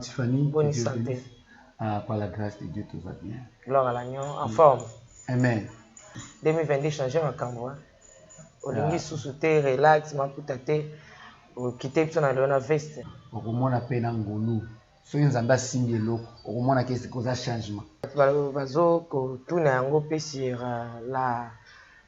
Tiffany, bonne santé. Par la grâce de Dieu, tout va bien. Gloire à l'agneau, en forme. Amen. 2022, changer ma caméra. Olingi sous-souté, relax, ma putate. Quitter tout dans la veste. Au moment où on a ngolu, so nzamba singelo, au moment où c'est cause changement. Bazo ko tuna yango pesir la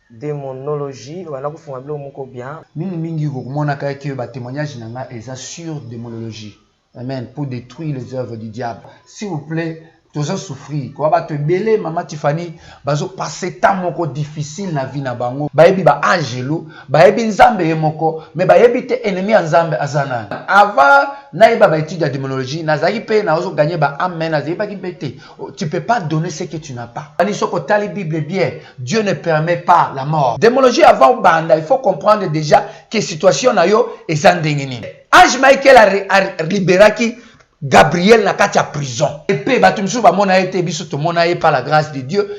démonologie, voilà ko fonga blo moko bien. Mingi ko mona ka ke ba témoignage nanga eza sur démonologie. Amen, pour détruire les œuvres du diable. S'il vous plaît, toujours souffrir. Quoi ba te belé maman Tiffany, bazo passer temps moko difficile na vie na bango. Baebi ba angelo, baebi nzambe moko, mais baebi te ennemi nzambe azana. Avant naïba ba étude de démonologie, nazaki pe na ozo gagner ba amen, nazaki ba ki tu peux pas donner ce que tu n'as pas. Ani soko tali Bible bien, Dieu ne permet pas la mort. Démonologie avant banda, il faut comprendre déjà que situation na yo ezandengini. Ange Michael a libéré Gabriel na kati ya prison. Épée batumsu ba mona été biso to mona par la grâce de Dieu.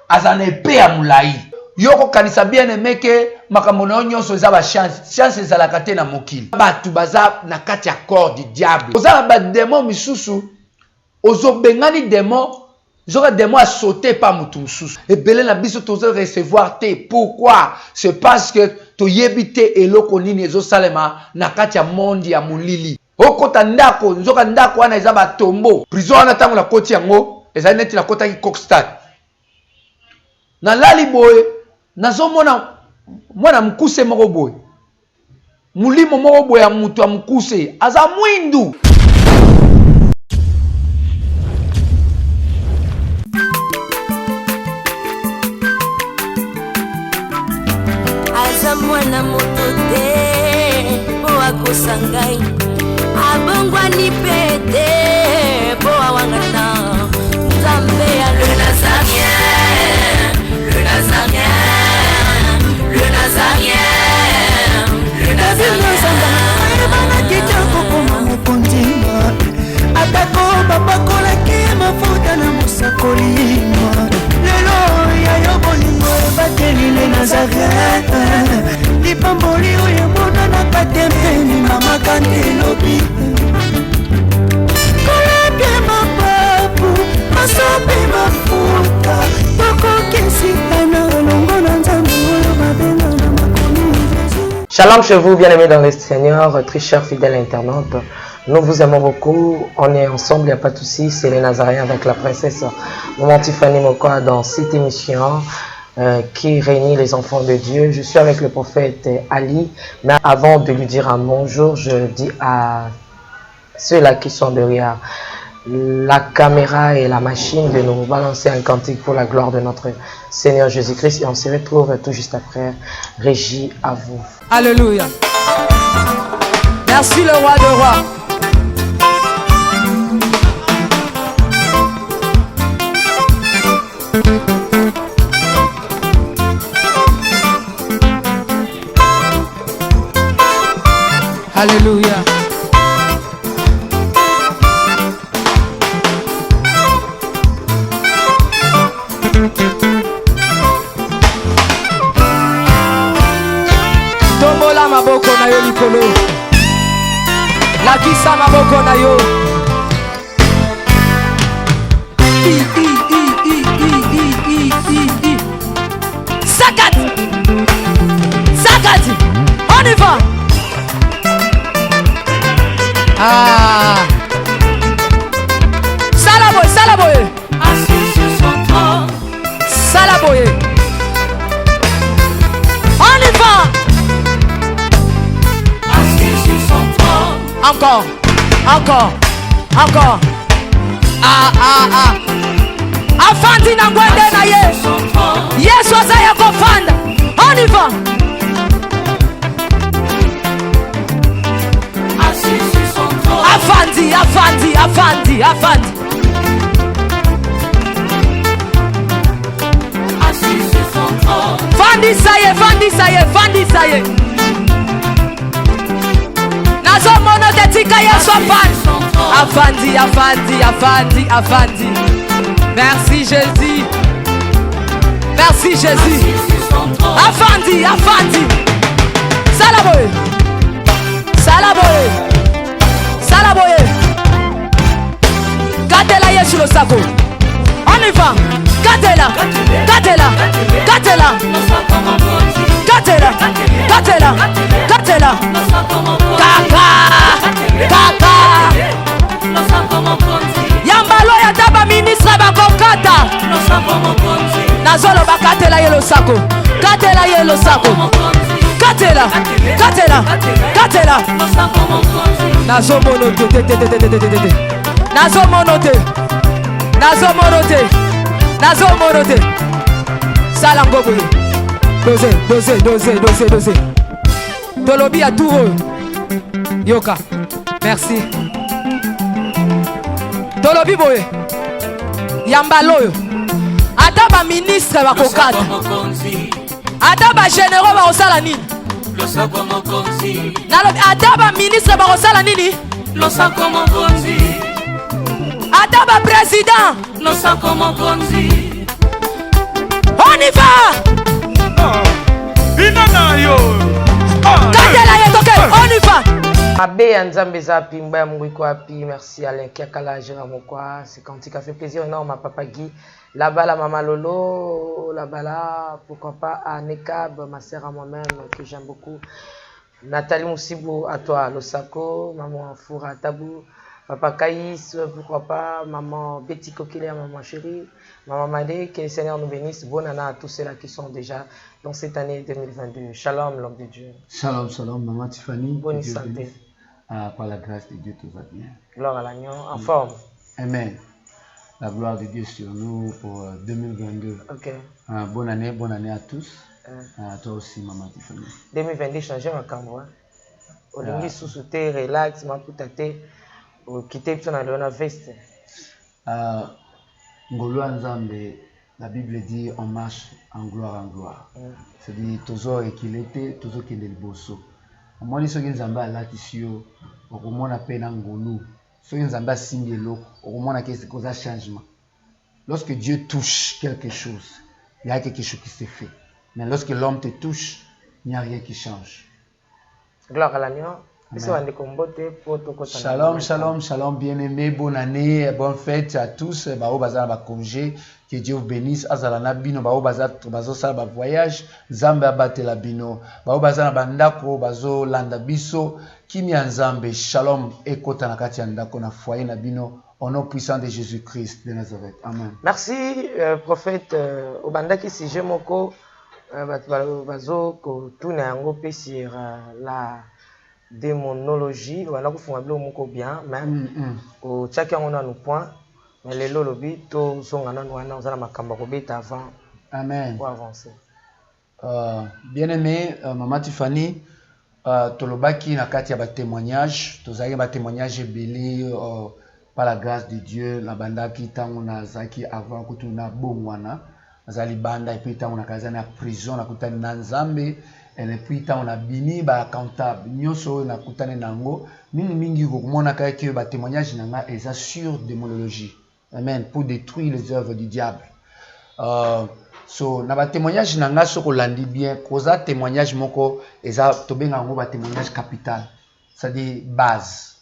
Azana épée ya mulai. Yoko kanisa bien aimé que makambo na nyonso eza ba chance ezalaka te na mokili. Batu baza na kati ya corps du diable. Oza ba démon misusu. Ozo bengani démon. Zoka démon a sauté par mutu misusu. Ebele na biso tozo recevoir te. Pourquoi? C'est parce que to yebite eloko nini ezo salema na kati ya monde ya mulili. Okota ndako, nzoka ndako wana eza ba tombo. Prison wana tango la koti yango, eza neti la kota ki Kokstad. Na lali boye, nazo mwana mkuse moko boye. Mulimo moko boye ya mutu ya mkuse, aza mwindu. Aza mwana moto te, boa kosangai. Abongwani pete, boa wangana. Nzambe ya le Nazarien, le Nazarien, le Nazarien, le Nazarien. Ebana kitoko koma mokondima, atako babakola ke mafuta na musakolima. Lelo ya yo bolingo ebateli le Nazarien, lipamboli oyo mona na katempeni mama kandelobi. Koleke mapapu, masope mafuta, toko kesitana longo na nzambe oyo mabenga na makomi Jésus. Shalom chez vous, bien-aimés dans le Seigneur, très chers fidèles internautes. Nous vous aimons beaucoup. On est ensemble, il n'y a pas de souci. C'est les Nazariens avec la princesse Maman Tiffany Mokoa dans cette émission qui réunit les enfants de Dieu. Je suis avec le prophète Ali. Mais avant de lui dire un bonjour, je dis à ceux-là qui sont derrière la caméra et la machine de nous balancer un cantique pour la gloire de notre Seigneur Jésus-Christ. Et on se retrouve tout juste après. Régie à vous. Alléluia. Merci le roi de rois. Alléluia. Tombola maboko na yo likolo. Lakisa maboko na yo. Sakat. Sakat. On y va. Ah. Salaboye, salaboye. Assis sur son trône. Salaboye. On y va. Assis sur son trône. Encore, encore, encore. Ah, ah, ah. Afandi na ngwende na ye. Yesu azaya kofanda. On y va. Assis sur son trône. Afandi, afandi, afandi, afandi. Assis sur son trône. Fandi saye, fandi saye, fandi saye. Nazo mono tetika Yesu afandi. Afandi, afandi, afandi, afandi. Merci Jésus. Merci Jésus. Afandi, afandi. Salaboye. Salaboye. Salaboye. Katela Yesu losako. On y va. Katela. Katela. Katela. Katela. Katela. Katela. Kaka. Kaka. Yambalo ya taba ministre bakokata. Nazolo bakatela yelo sako. Katela yelo sako. Katela. Katela. Katela. Nazo monote. Nazo monote. Nazo monote. Nazo monote. Salango boye. Dose. Tolobi à tout. Yoka. Merci. Tolobi boye. Yambaloyo. Ataba ministre bakokata. Ataba généraux bakosala nini? Ataba ministre bakosala nini? Ataba président. On y va. Katela yetoke. On y va. Abe ya Nzambe Zapi, Mbaya Mwiko Api, merci Alain Kiakala, Gérard Mokwa, c'est quand il a fait plaisir énorme à Papa Guy, là-bas la Maman Lolo, là-bas là, pourquoi pas à Nekab, ma sœur à moi-même, que j'aime beaucoup, Nathalie Moussibou, à toi, Losako, Maman Foura Tabou, Papa Kaïs, pourquoi pas, Maman Betty Kokile, Maman Chérie, Maman Madé, que le Seigneur nous bénisse, bonne année à tous ceux-là qui sont déjà dans cette année 2022. Shalom, l'homme de Dieu. Shalom, Maman Tiffany. Bonne santé. Par la grâce de Dieu, tout va bien. Gloire à l'agneau, en forme. Amen. La gloire de Dieu sur nous pour 2022. Ok. Bonne année à tous. À toi aussi, Maman Tiffany. 2022, changer ma caméra. Olingi sous-souté, relax, ma putate. Quitter tout dans la veste. Ngolo Nzambe, la Bible dit on marche en gloire. C'est-à-dire, toujours équilibré, toujours qu'il est le bosso. Omoni soki Nzambe alatisi yo okomona pe na ngolu soki Nzambe asimbi eloko okomona ke c'est cause changement. Lorsque Dieu touche quelque chose, il y a quelque chose qui se fait. Mais lorsque l'homme te touche, il n'y a rien qui change. Gloire à l'agneau. Shalom, bien-aimés, bonne année, bonne fête à tous. Bao bazala ba congé, que Dieu vous bénisse. Azalana bino, bao bazo sala ba voyage, Nzambe abatela bino. Bao bazala bandako, bazo landa biso, kimi Nzambe. Shalom ekota na kati ya ndako na foyer na bino. Au nom puissant de Jésus-Christ de Nazareth. Amen. Merci, prophète. Obandaki si jemoko, bazo ko tuna yango pe sur la démonologie, on a beaucoup bien, même au chacun on a nos points, mais les lobby, tous sont en avant. Amen. Pour avancer. Bien-aimé, Maman Tiffany, Tolobaki na kati ya ba témoignage, tozaki ba témoignage belé par la grâce de Dieu, la banda ki tango na zaki avant que tu na bongwana, azali banda et puis tango na kazana prison na kutani na Nzambe. Et puis on a bini ba comptable nyoso na kutane nango mingi komona que ba témoignage nanga eza sur démonologie. Amen, pour détruire les œuvres du diable. So na ba témoignage nanga soko landi bien koza témoignage moko eza tobenga ngo ba témoignage capital, c'est-à-dire base.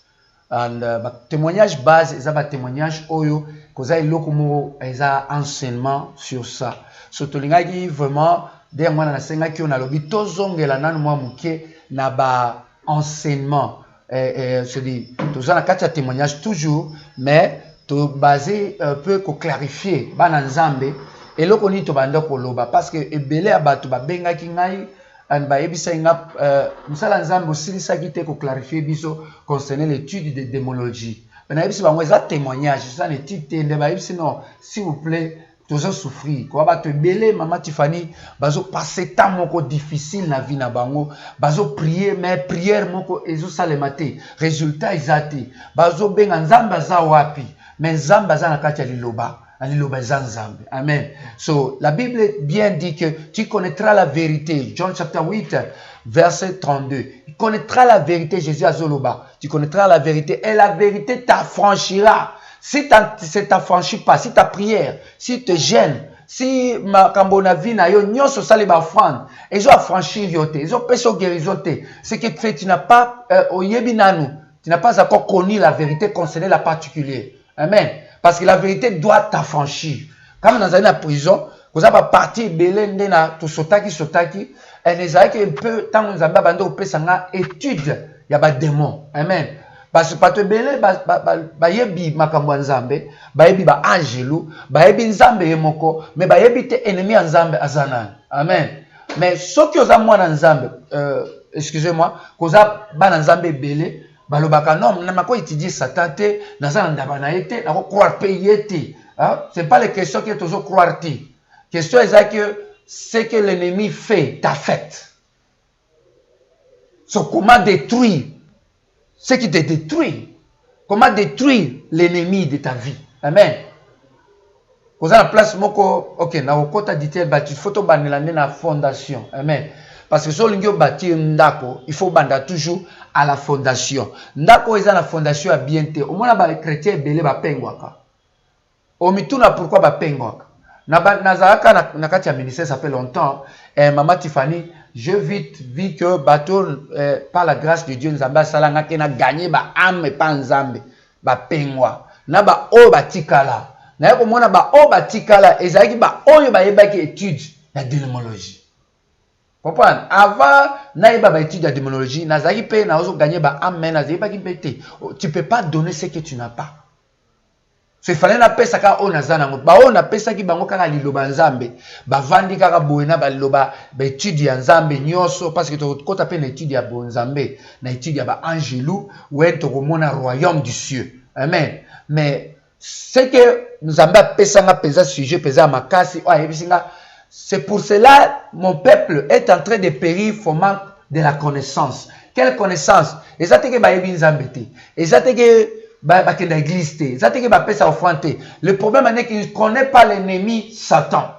And ba témoignage base eza ba témoignage oyo koza eloko moko eza enseignement sur ça. So tolingaki vraiment dès moi na senga ki on a lobi tozongela nanu mwa muke na ba enseignement se dit tozana kati ya témoignage toujours mais to basé un peu ko clarifier bana Nzambe eloko ni to banda ko loba parce que ebele abatu ba benga ki ngai an ba ebisa nga musala Nzambe osilisa ki te ko clarifier biso concernant l'étude de démonologie na ebisa ba ngweza témoignage ça ne tite nde ba ebisa non s'il vous plaît toujours souffrir quoi ba te belé Maman Tiffany bazo passer temps moko difficile na vie na bango bazo prier mais prière moko ezo salemate résultat ezate bazo benga Nzambe za wapi mais Nzambe za na kati ya liloba Nzambe. Amen. So la Bible bien dit que tu connaîtras la vérité. John chapter 8 verset 32. Tu connaîtras la vérité, Jésus a zoloba. Tu connaîtras la vérité et la vérité t'affranchira. Si tu t'affranchis pas, si ta prière, si te gêne, si ma kambona vie na yo nyonso sali ba offrande, ils ont affranchi yote, ils ont péché guérison te. Ce qui fait tu n'as pas au yebi nanu, tu n'as pas encore connu la vérité concernant la particulière. Amen. Parce que la vérité doit t'affranchir. Quand dans une prison, vous avez parti belende na to sotaki et les a un peu tant nous avons bando pesanga étude ya ba démon. Amen. Parce que pas te belé ba yebi makambo nzambe, ba yebi ba angelu, ba yebi nzambe yemoko, mais ba yebi te ennemi nzambe azana. Amen. Mais ce qui osa mwana nzambe excusez-moi, koza bana nzambe belé balobaka non na mako étudier Satan te naza ndaba na été na ko croire payer te. C'est pas les questions que toujours croire te. Question est que ce que l'ennemi fait t'affecte. So, comment détruire ce qui te détruit? Comment détruire l'ennemi de ta vie? Amen. Vous avez la place moko, ok, na okota dit-elle bâti photo banelande na fondation. Amen. Parce que si on veut bâtir ndako, il faut banda toujours à la fondation. Ndako est la fondation à bien te. Au moins les chrétiens belé ba pengwaka. Au mituna pourquoi ba pengwaka? Nazaraka na kati ya ministère ça fait longtemps. Maman Tiffany, je vite vu que bateau par la grâce de Dieu nzamba salanga ke na gagner ba âme pas nzambe ba pengwa. Na ba o batikala. Na yako mona ba o batikala ezaki ba oyo ba yebaki étude la démonologie. Comprendre? Avant naïba ba étude la démonologie, nazaki pe na ozo gagner ba âme mais nazaki pas ki pété. Tu peux pas donner ce que tu n'as pas. Il fallait na pesa ka o nazana ngo ba o na pesa ki bango kaka liloba nzambe ba vandi kaka boyena ba liloba ba étude ya nzambe nyoso parce que to kota pe na étude ya bonzambe na étude ya ba angelu ou to komona royaume du cieux. Amen. Mais ce que nzambe a pesa nga pesa sujet pesa makasi o ayebisinga, c'est pour cela mon peuple est en train de périr for manque de la connaissance. Quelle connaissance? Ezate ke ba yebi nzambe te. Ezate ke le problème est qu'il ne connaît pas l'ennemi Satan.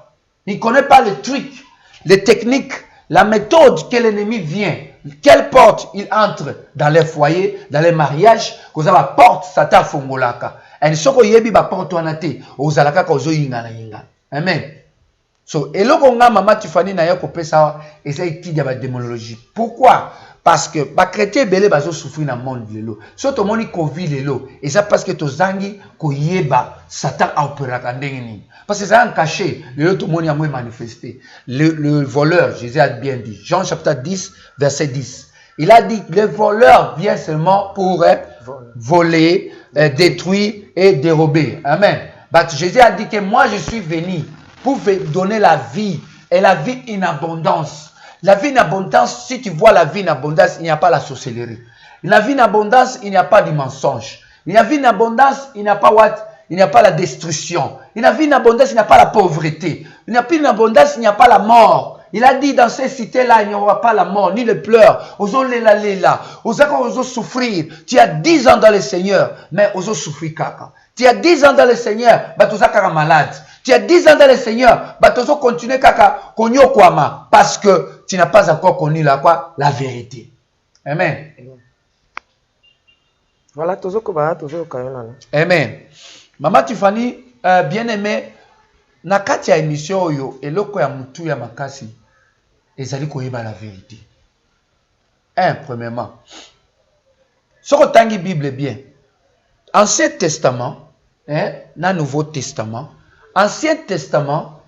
Il ne connaît pas le truc, les techniques, la méthode que l'ennemi vient. Quelle porte il entre dans les foyers, dans les mariages, que ça va porte Satan fongolaka. Et ce que yebi ba porte wanate, ozalaka ko zo yinga na yinga. Amen. So elokonga mama Tiffany na yako pesa esa étude ya ba démonologie. Pourquoi? Parce que les chrétiens belé bazo souffrir dans le monde lelo. Si tout le monde Covid lelo, et ça parce que to zangi ko yeba Satan a opéré ndengeni. Parce que ça en caché, lelo tout le monde a manifesté. Le voleur, Jésus a bien dit. Jean chapitre 10 verset 10. Il a dit le voleur vient seulement pour voler, détruire et dérober. Amen. But Jésus a dit que moi je suis venu pour donner la vie et la vie en abondance. La vie en abondance, si tu vois la vie en abondance, il n'y a pas la sorcellerie. La vie en abondance, il n'y a pas du mensonge. La vie en abondance, il n'y a pas what? Il n'y a pas la destruction. La vie en abondance, il n'y a pas la pauvreté. Il n'y a plus d'abondance, il n'y a pas la mort. Il a dit dans ces cités-là, il n'y aura pas la mort, ni le pleurs. Oso lela lela. Oso souffrir. Tu as 10 ans dans le Seigneur, mais oso souffrir kaka. Tu as 10 ans dans le Seigneur, mais tu es malade. Tu as 10 ans dans le Seigneur, bah tu vas continuer kaka konyo kwama parce que tu n'as pas encore connu la quoi, la vérité. Amen. Voilà, toujours Amen. Maman Tiffany, bien aimé, na kati ya émission yo eloko ya mutu ya makasi ezali koyeba la vérité. Premièrement, ce que tangi Bible bien. Ancien Testament, na Nouveau Testament. Ancien Testament,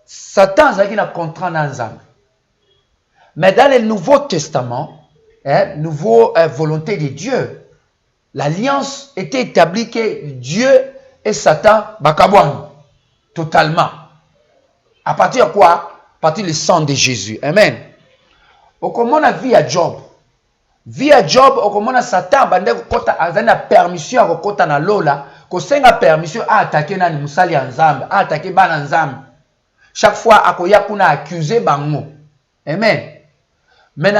Satan a un contrat dans Nzambe. Mais dans le Nouveau Testament, nouveau volonté de Dieu, l'alliance était établie que Dieu et Satan bakabouan totalement. À partir de quoi? À partir du sang de Jésus. Amen. Au comment on a vu à Job? Via Job, au comment on a Satan bande kota azana permission à kota na lola. Kosenga permission à attaquer nani musali nzambe, à attaquer bana nzambe. Chaque fois akoya kuna accuser bango. Amen. Mais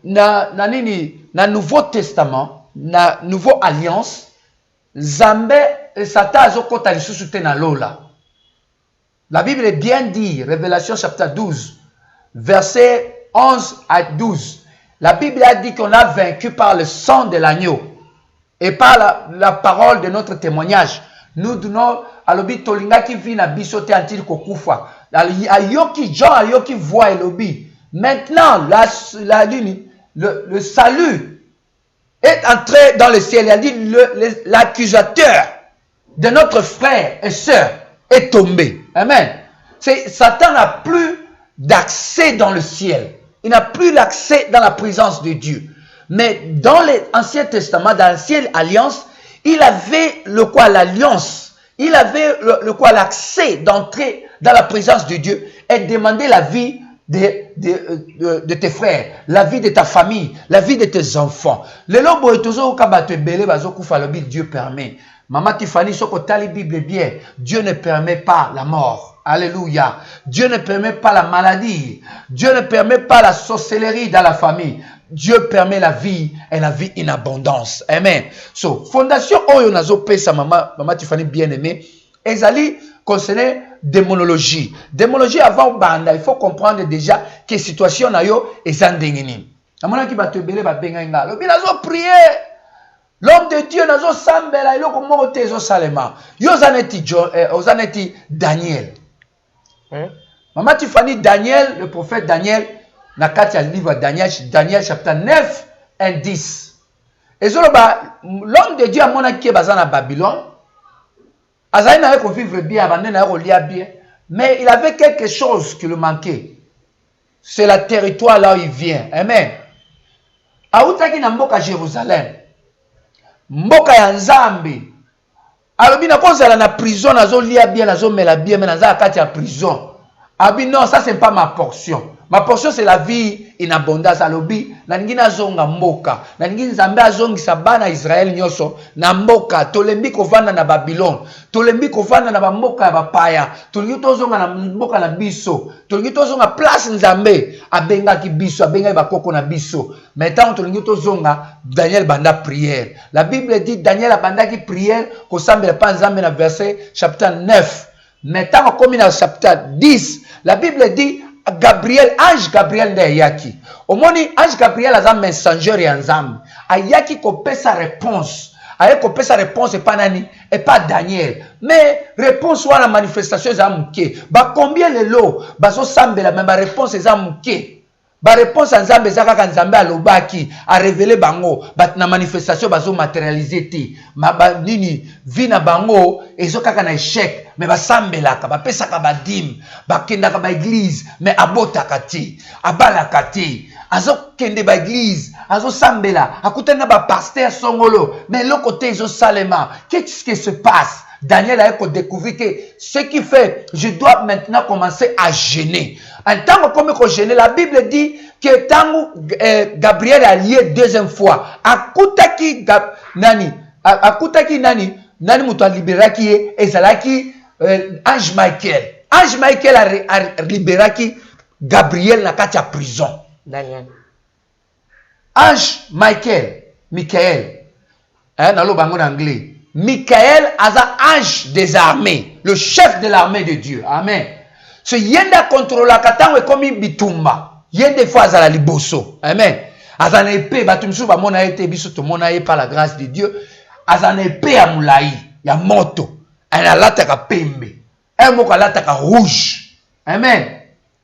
na Nouveau Testament, na Nouveau Alliance, Nzambe et Satan azokota lisusu te na lola. La Bible est bien dit, Révélation chapitre 12, verset 11 à 12. La Bible a dit qu'on a vaincu par le sang de l'agneau. Et par la parole de notre témoignage, nous donnons à l'obi tolinga qui vit na bisote antil kokufa. Ayoki Jean ayoki voix et l'obi. Maintenant, le salut est entré dans le ciel. Il a dit l'accusateur de notre frère et sœur est tombé. Amen. Satan n'a plus d'accès dans le ciel. Il n'a plus l'accès dans la présence de Dieu. Mais dans l'Ancien Testament, dans l'ancienne alliance, il avait l'alliance. Il avait l'accès d'entrer dans la présence de Dieu et demander la vie de tes frères, la vie de ta famille, la vie de tes enfants. Dieu permet. Maman Tiffany, ce que tu as la Bible bien, Dieu ne permet pas la mort. Alléluia. Dieu ne permet pas la maladie. Dieu ne permet pas la sorcellerie dans la famille. Dieu permet la vie et la vie en abondance. Amen. So, fondation Oyo Nazo Pesa, maman Tiffany bien-aimée, ezali concernant démonologie. Démonologie avant banda, il faut comprendre déjà que situation na yo ezandengini. Amona ki batebele ba benga nga. Lobi nazo prier. L'homme de Dieu nazo sambela iloko moko te zo salema. Yo zaneti Daniel. Maman Tiffany Daniel, le prophète Daniel, na kati ya livre Daniel chapitre 9 et 10. Et l'homme de Dieu a mona ki bazana Babylone. Azaï n'avait qu'à vivre bien, abandonné n'avait qu'à lire bien. Mais il avait quelque chose qui lui manquait. C'est le territoire là où il vient. Amen. Aoutaki na mboka Jérusalem. Mboka ya Nzambe. Alobi na konzala na prison, nazo lia bien, nazo mela bien, mais naza kati ya prison. Abi non, ça c'est pas ma portion. Ma portion c'est la vie in abondance. Alobi na ngina zonga mboka. Na ngina Nzambe azongi sabana Israël nyoso na mboka. Tolembi kovanda na Babylone. Tolembi kovanda na mboka ya bapaya. Tolembi tozonga na mboka na biso. Tolembi tozonga place Nzambe abenga ki biso, abenga bakoko na biso. Maintenant tolembi tozonga Daniel banda prière. La Bible dit Daniel banda ki prière ko sambela pa Nzambe na verset chapitre 9. Maintenant comme dans chapitre 10, la Bible dit Gabriel, ange Gabriel nde yaki. Omoni ange Gabriel aza messenger ya Nzambe. Ayaki kopesa réponse. Ayaki kopesa réponse pas nani et pas Daniel. Mais réponse wana manifestation za muke. Ba combien lelo bazo sambela mais ba réponse za muke. Ba réponse à Nzambe za kaka Nzambe alobaki a révélé bango bat na manifestation bazo matérialiser ti. Ma ba nini vina bango ezo kaka na échec. Mais ba sambelaka ba pesaka ba dim ba kendaka ba église mais abotaka ti abalaka ti azo kende ba église azo sambela akutana ba pasteur songolo mais le côté ezo salema qu'est-ce qui se passe? Daniel a découvert que ce qui fait je dois maintenant commencer à jeûner. En tant que jeûner, la Bible dit que tant Gabriel a lié deuxième fois akutaki nani muto liberaki ezalaki ange Michael. Ange Michael a libéré Gabriel na kati ya prison. Daniel. Ange Michael. Dans le bango anglais. Michael aza ange des armées, le chef de l'armée de Dieu. Amen. Ce yenda contrôle la katango est comme bitumba. Yende fois azala liboso. Amen. Azana épée batumsu ba mona été biso to mona par la grâce de Dieu. Azana épée ya mulai ya moto. Ana lataka pembe. Moko lataka rouge. Amen.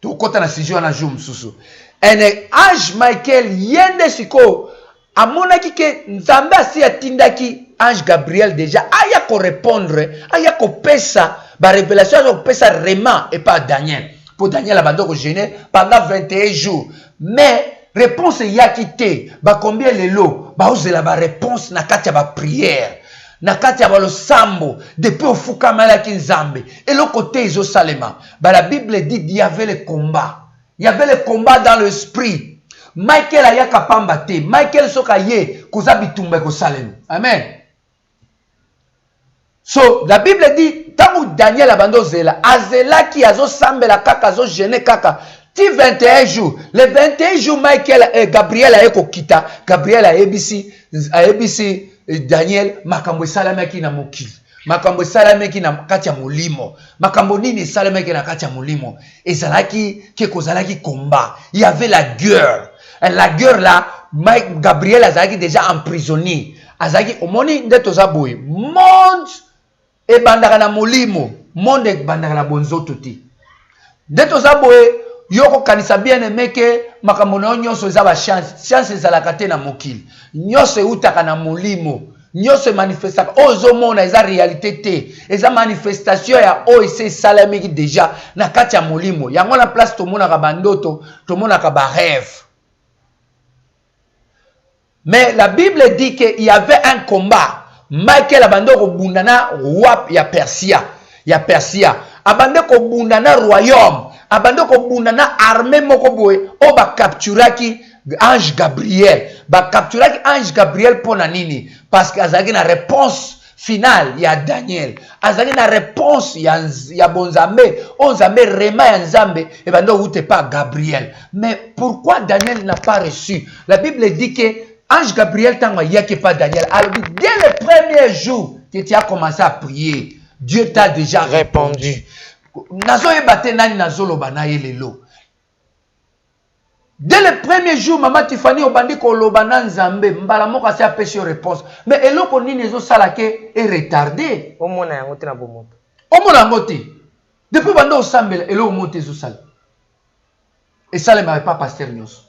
To kota na sijo na jour mususu. Ene ange Michael yende siko amona kike Nzambe asi atindaki ange Gabriel déjà aya ko répondre, aya ko pesa ba révélation ko pesa Réma et pas Daniel. Pour Daniel abando ko jeûner pendant 21 jours. Mais réponse ya quitté, ba combien lelo, ba ozela ba réponse na kati ya ba prière. Na kati ya balo sambo depuis ofuka malaki Nzambe et le côté iso salema ba la Bible dit il y avait le combat dans l'esprit. Michael ayaka pamba te Michael soka ye koza bitumba ko salema. Amen. So la Bible dit tangu Daniel abando zela azela ki azo sambela kaka azo jeûner kaka ti 21 jours. Les 21 jours Michael et Gabriel ayeko kita Gabriel a ABC Daniel makambo salamaki na mokili makambo salamaki na kati ya molimo makambo nini salamaki na kati ya molimo ezalaki ke kozalaki combat. Il y avait la guerre. Et la guerre là Gabriel azalaki déjà emprisonné azalaki omoni ndeto za boye monde e bandaka na molimo monde e bandaka na bonzoto ti ndeto za boye yoko kanisa bien aimé que makambo na nyonso eza ba chance ezalaka te na mokili nyonso eutaka na molimo nyonso manifestaka ozo mona eza réalité te eza manifestation ya OEC salamiki déjà na kati ya molimo yango na place tomonaka bandoto tomonaka ba rêve. Mais la Bible dit qu'il y avait un combat. Michael abande ko bundana roi ya Persia. Ya Persia. Abande ko bundana royaume. Abande ko bundana armée moko boye o ba capturaki ange Gabriel. Ba capturaki ange Gabriel pona nini? Parce que azaki na réponse finale ya Daniel. Azaki na réponse ya bonzambe. Onzambe rema ya nzambe et bande ute pas Gabriel. Mais pourquoi Daniel n'a pas reçu? La Bible dit que ange Gabriel tanga yaki pas Daniel. Alors dès le premier jour que tu as commencé à prier, Dieu t'a déjà répondu. Nazo ebate nani nazo loba na yelelo. Dès le premier jour, maman Tiffany obandi ko loba na nzambe mbala moko asi apesi réponse. Mais eloko nini ezo sala ke est retardé. Omona yango te na bomoto. Omona yango te. Depuis bando osambela eloko moto ezo sala. Et ça le m'avait pas pasteur nyos.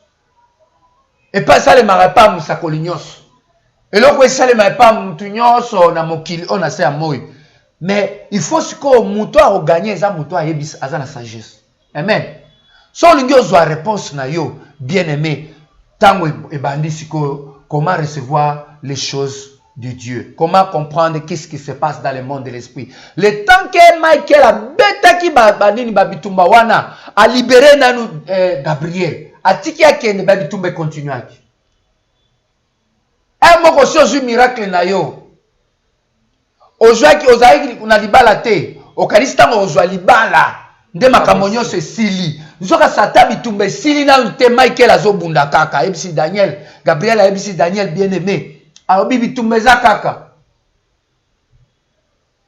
Et pas ça le m'avait pas musakoli nyos. Et l'autre ça le m'avait pas mutunyos na mokili on a ça moi. Mais il faut que muto a gagner ça muto a yebis azana sagesse. Amen. So lingi ozwa réponse na yo bien-aimé tango e bandi siko comment recevoir les choses de Dieu. Comment comprendre qu'est-ce qui se passe dans le monde de l'esprit. Le temps que Michael a betaki bandini babitumba wana a libéré nanu Gabriel. Atiki akende babitumba continue aki. Un moko sozu miracle na yo. Ozwaki ozaiki kuna libala te. Okalista ngo ozwa libala. Nde makamonyo se sili. Nzoka sata bitumba sili na te Michael azobunda kaka. Ebisi Daniel, Gabriel ebisi Daniel bien-aimé. Alors bibi tumbeza kaka.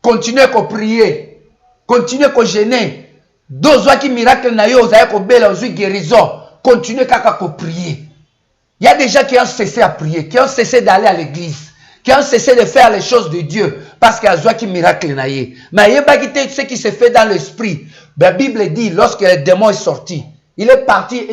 Continuez à prier. Continuez à jeûner. Dozwa ki miracle na yo ozaiki bela ozwi guérison. Continuez à prier. Il y a des gens qui ont cessé à prier, qui ont cessé d'aller à l'église, qui ont cessé de faire les choses de Dieu parce qu'il y a besoin qui miracle naïe. Mais il y a pas ce qui se fait dans l'esprit. La Bible dit lorsque le démon est sorti, il est parti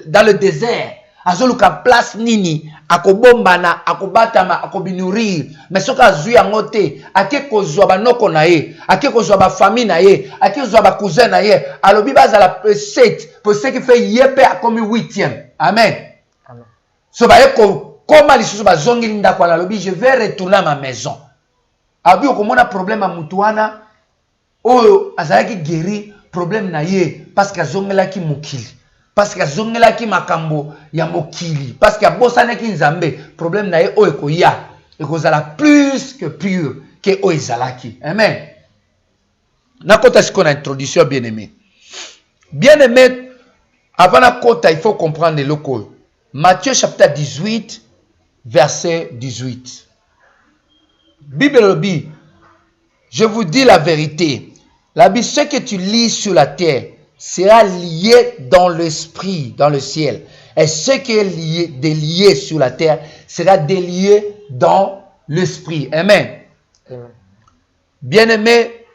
dans le désert. Azoluka place nini akobombana akobatama akobinourir mais soka azui angote ake kozwa banoko na ye ake kozwa ba famille na ye ake kozwa ba cousin na ye alobi bazala 7 pour ce qui fait yepe comme 8e. Amen. Amen. So ba eko koma lisusu bazongi ndako alobi je vais retourner à ma maison. Abi okomona problème a mutuana oyo azalaki guéri problème na ye parce que azongelaki mokili. Parce que zongelaki makambo ya mokili parce que bosanaki nzambe problème na ye o ekoya ekozala plus que pur que o ezalaki. Amen. Nakota siko na introduction bien-aimé. Bien-aimé, avant la kota il faut comprendre le code. Matthieu chapitre 18 verset 18. Bible dit, je vous dis la vérité. La Bible, ce que tu lis sur la terre sera lié dans l'esprit, dans le ciel. Et ce qui est délié sur la terre sera délié dans l'esprit. Amen. Amen. Bien-aimé,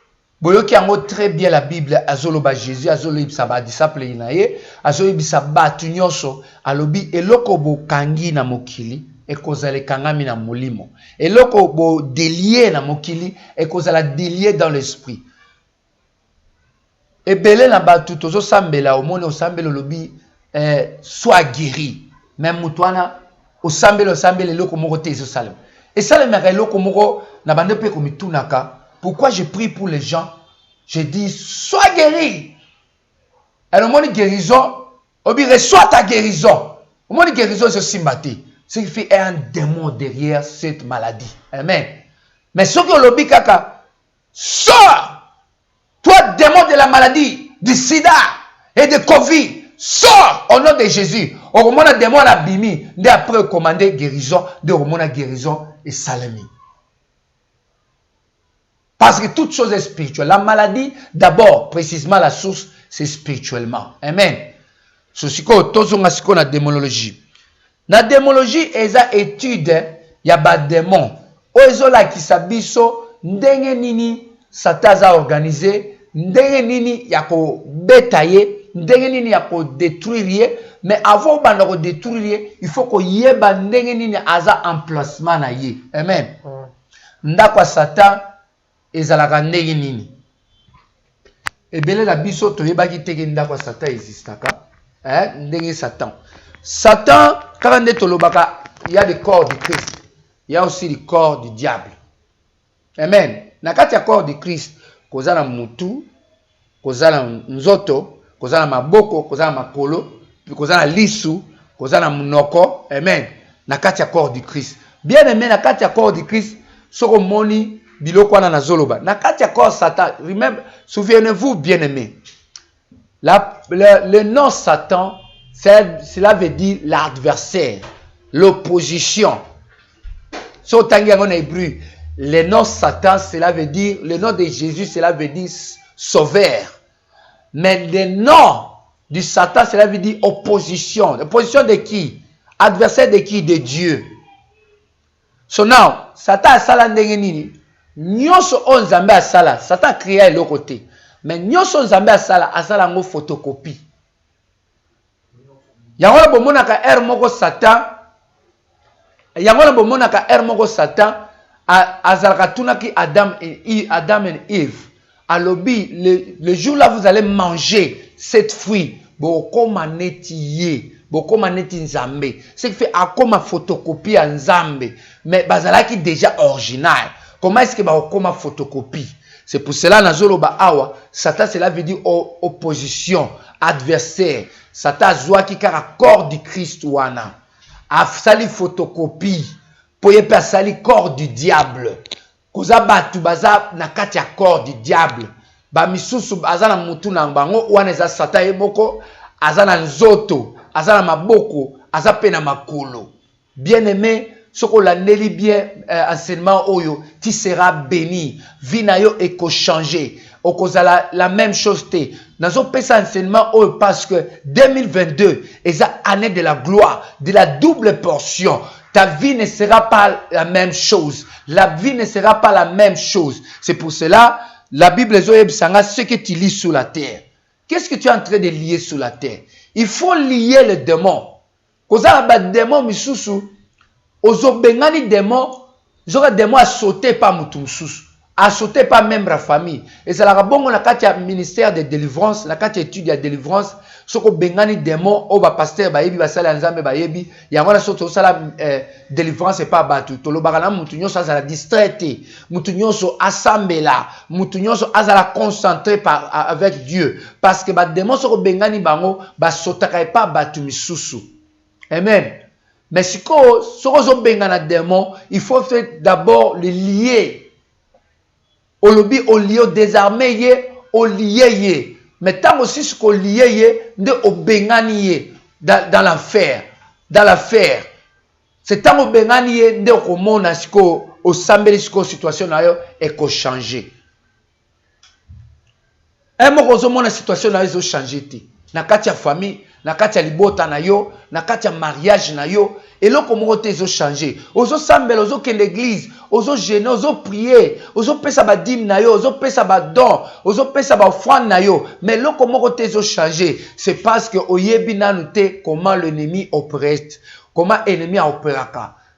boyoki yango très bien la Bible, azoloba Jésus, azolobi saba disciple inaye, azolobi saba tunyoso, alobi eloko bo kangi na mokili, ekozala kangami na molimo. Eloko bo délié na mokili, ekozala délié dans l'esprit. Et belé na batu tozo sambela omone osambela lobi soit guéri. Même mutwana osambela loko moko te zo salem. Et ça le mère loko moko na bande pe ko mitunaka. Pourquoi je prie pour les gens? Je dis sois guéri. Et le monde guérison, obi reçois ta guérison. Le monde guérison c'est simbati. Ce qui fait un démon derrière cette maladie. Amen. Mais ce que lobi kaka sors. Toi, démon de la maladie, du sida et de Covid, sors au nom de Jésus. Au moment où démon a bimi, dès après commander guérison, dès au moment où guérison est salami. Parce que toute chose est spirituelle. La maladie, d'abord, précisément la source, c'est spirituellement. Amen. Ceci que tout ce qu'on a démonologie. La démonologie est une étude, il y a des démons. Oezola qui s'abisso, ndenge nini, sataza organisé. Ndenge nini yako betaye, ndenge nini yako détruire, Mais avant de détruire, il faut que yeba ndenge nini aza emplacement na ye. Amen. Ndako Satan ezalaka ndenge nini. Ebele la biso toyeba ki teke ndako Satan existaka. Ndenge Satan. Satan, quand on est au lobaka, il y a le corps du Christ. Il y a aussi le corps du diable. Amen. Nakati ya corps du Christ, kozala mutu, kozala nzoto, kozala maboko, kozala makolo, kozala lisu, kozala munoko. Amen. Nakati ya corps du Christ. Bien aimé, nakati ya corps du Christ, soko moni biloko wana na zoloba. Nakati ya corps Satan, remember, souvenez-vous bien aimé. Le nom Satan, cela veut dire l'adversaire, l'opposition. So tangi en hébreu, le nom Satan, cela veut dire, le nom de Jésus, cela veut dire sauveur. Mais le nom du Satan, cela veut dire opposition. Opposition de qui? Adversaire de qui? De Dieu. So now, Satan a sala ndenge nini? Nyonso on Nzambe a sala, Satan créa l'autre côté. Mais nyonso Nzambe a sala ngo photocopie. Yangola bomonaka er moko Satan. Yangola bomonaka er moko Satan azalaka tunaki Adam and Eve. Alobi le jour là vous allez manger cette fruit, bokoma neti bokoma neti Nzambe. Ce qui fait akoma photocopie à Nzambe, mais bazalaki déjà original. Comment est-ce que bakoma photocopie? C'est pour cela nazoloba awa Satan cela veut dire opposition, adversaire. Satan zwaki kaka corps du Christ wana. Afsali photocopie. Poye pe asali corps du diable. Koza batu baza na kati ya corps du diable. Ba misusu azana mutu na bango wana za Satan yeboko azana nzoto, azana maboko, azape na makolo. Bien aimé, soko la neli bien enseignement oyo, tu seras béni. Vie na yo eko changer. Okozala la même chose te. Nazo pesa enseignement oyo parce que 2022 est année de la gloire, de la double portion. Ta vie ne sera pas la même chose. La vie ne sera pas la même chose. C'est pour cela, la Bible est ce que tu lis sous la terre. Qu'est-ce que tu es en train de lier sous la terre? Il faut lier le démon. Koza ba démon misusu, ozo bengani démon, zoka démon a sauté par mutu misusu. A sauté pas même la famille. Et c'est la bongo na kati ya ministère de délivrance, na kati étude de délivrance, soko bengani démon o ba pasteur ba yebi ba sala nzambe ba yebi, yango na soto sala délivrance et pas batu. To lo bakana mutu nyonso azala distraité, mutu nyonso asambela, mutu nyonso azala concentré avec Dieu parce que ba démon soko bengani bango ba sotaka et pas batu misusu. Amen. Mais siko soko zo bengana démon, il faut faire d'abord le lier. Olobi au lieu désarmé ye, au lié ye. Mais tant aussi ce qu'on lié ye, de au bengani ye dans l'affaire, dans l'affaire. C'est tant au bengani ye, de au mona siko au sambeli siko situation na yo et ko changer. Un mot ko mona situation na yo changer ti. Na kati ya famille, na kati ya libota na yo, na kati ya mariage na yo. Et là, comment on te changer? Ozo sambel, ozo ken l'église, ozo gêner, ozo prier, ozo pesa ba dîme na yo, ozo pesa ba don, ozo pesa ba offrande na yo. Mais là, comment on te changer? C'est parce que oyebi na noté comment l'ennemi opère, comment l'ennemi a opéré.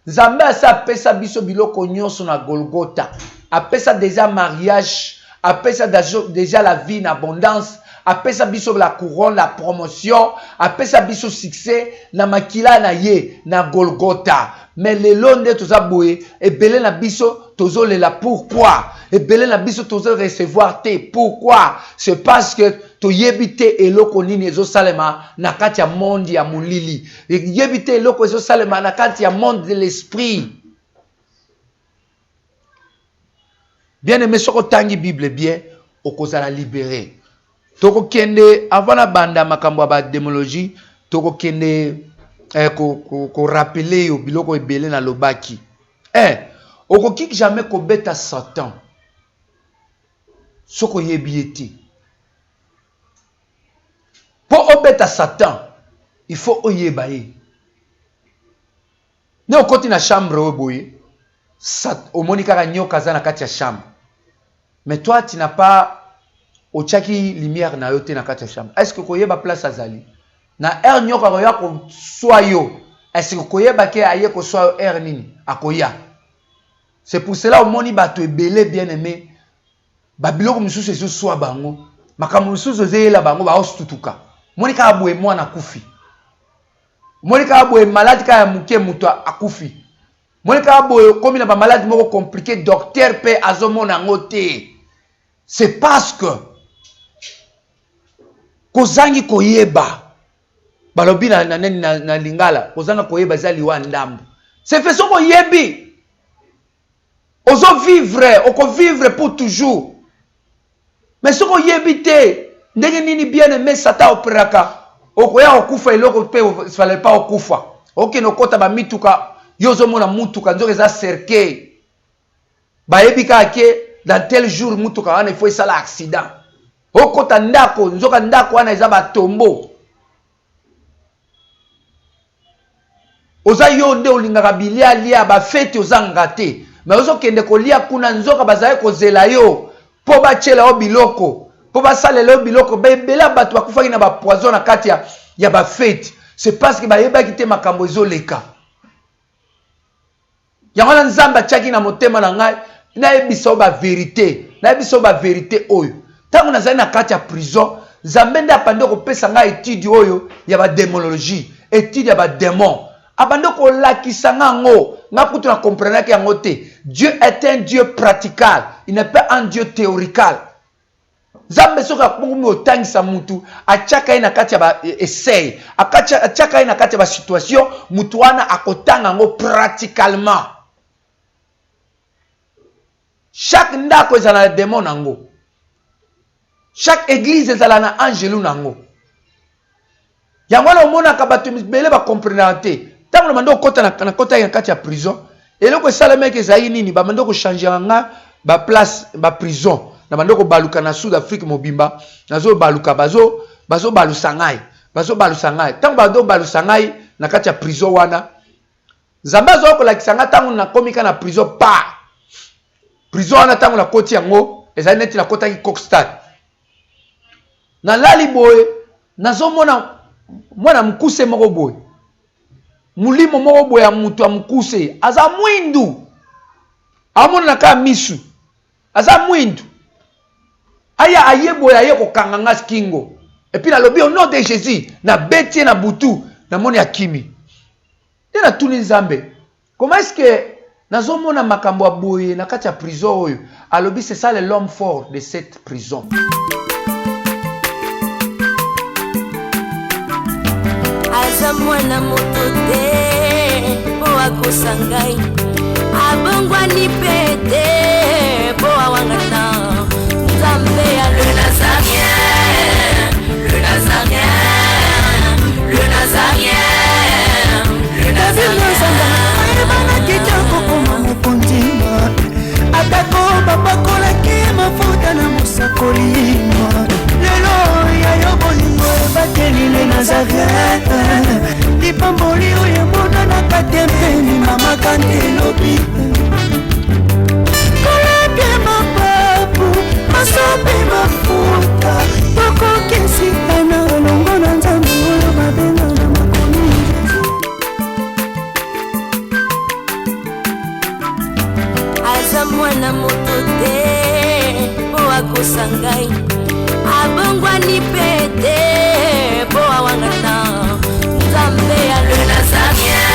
Nzambe a sa pesa biso biloko nyonso na Golgotha. A pesa déjà mariage, a pesa déjà la vie en abondance. Après ça biso la couronne, la promotion, après ça biso succès, na makila na ye, na Golgotha. Mais le long de tout ça boué, et belé na biso tozo le la pourquoi? Et belé na biso tozo recevoir te. Pourquoi? C'est parce que to yebite eloko nini ezo salema na kati ya monde ya mulili. Et yebite eloko ezo salema na kati ya monde de l'esprit. Bien aimé, soko tangi Bible bien, okozala libéré. Toko kende avant la banda makambo ba démologie toko kende ko rappeler yo biloko ebele na lobaki okoki jamais ko beta Satan soko yebieti pour obeta Satan il faut oyebaye ne okoti na chambre oboye omoni kaka nyoka za na kati ya chambre mais toi tu n'as pas Ochaki lumière na yote na kati ya chambre. Est-ce que koyeba place azali? na air nyoka koya ko soyo est-ce que koyeba ke aye ko soyo air nini akoya. C'est pour cela au moni bato ebele bien aimé babiloko mususu ezo soa bango makambo mususu ezela bango ba ostutuka moni ka abwe mwana kufi moni ka abwe malade ka ya muke muto akufi moni ka abwe komi na ba malade moko compliqué docteur pe azomona ngote. C'est parce que kozangi koyeba balobi na lingala kozanga koyeba za liwa ndambo. C'est fait soko yebi ozo vivre oko vivre pour toujours. Mais soko yebi te ndenge nini bien aimé sata operaka okoya okufa eloko pe fallait pas okufa. OK no kota ba mituka yozo mona mutuka nzoke za cercueil. Ba yebika ke dans tel jour mutuka wana il faut ça l'accident. Okota ndako nzoka ndako wana eza ba tombo. Oza yo nde olingaka bilia lia ba fete ozanga te. Mais ozo kende kolia kuna nzoka bazaye kozela yo po ba chela o biloko po ba salela o biloko bela bato bakufaki na ba poison na kati ya ba fete. C'est parce que ba yeba kite makambo ezoleka. Yangona nzamba chaki na motema na ngai na yebisa ba vérité. Na yebisa ba vérité oyo. Tango nazali na kati ya prison, Zambende apande ko pesa nga étude oyo ya ba démonologie, étude ya ba démon. Abande ko lakisa ngo, nga kutu na comprendre ke yango te. Dieu est un Dieu pratical, il n'est pas un Dieu théorical. Zambe soka kungumi otangisa mutu, achaka ina kati ya ba essai, achaka ina kati ya ba situation, mutu wana akotanga ngo praticalement. Chaque ndako ezala na démon nango. Chaque église ezala na angelu nango. Yango na omona ka bato bele ba comprendre te. Tango mando kota na kota ya kati ya prison, eloko esala meke ezali nini ba mando ko changer nga ba place ba prison. Na mando ko baluka na Sud Afrique mobimba, nazo baluka bazo balusa ngai. Bazo balusa ngai. Tango bado balusa ngai na kati ya prison wana. Zamba zo ko lakisa nga tango na komika na prison pa. Prison wana tango na koti yango ezali neti na kota ki Kokstad. Na lali boy nazo mwana mkuse moko boy. Mulimo moko boy ya mutu ya mkuse aza mwindu. Amona na ka misu. Aza mwindu. Aya aye boy aye ko kanganga skingo. Et puis na lobi au nom de Jésus na betie na butu na moni akimi. Tena tuni nzambe. Comment est-ce que nazo mona makambo ya boy na kati ya prison oyo? Alobi c'est ça l'homme fort de cette prison. Aza mwana moto te po akosa ngai abongwani pete po awangata Nzambe ya le Nazarien, le Nazarien, le Nazarien, le Nazarien. Ebana kitoko koma mokondima atako bapakolaki mafuta na mosakolima lelo ya yo bolingo ebateli le Nazarien lipamboli oyo mona na katempeni mama kandelobi kolake mapapu masope mafuta tokokesitana longo na Nzambe oyo babenga na makomi Aza mwana moto te po akosa ngai abongwani pete po awangata Nzambe ya le Nazarien.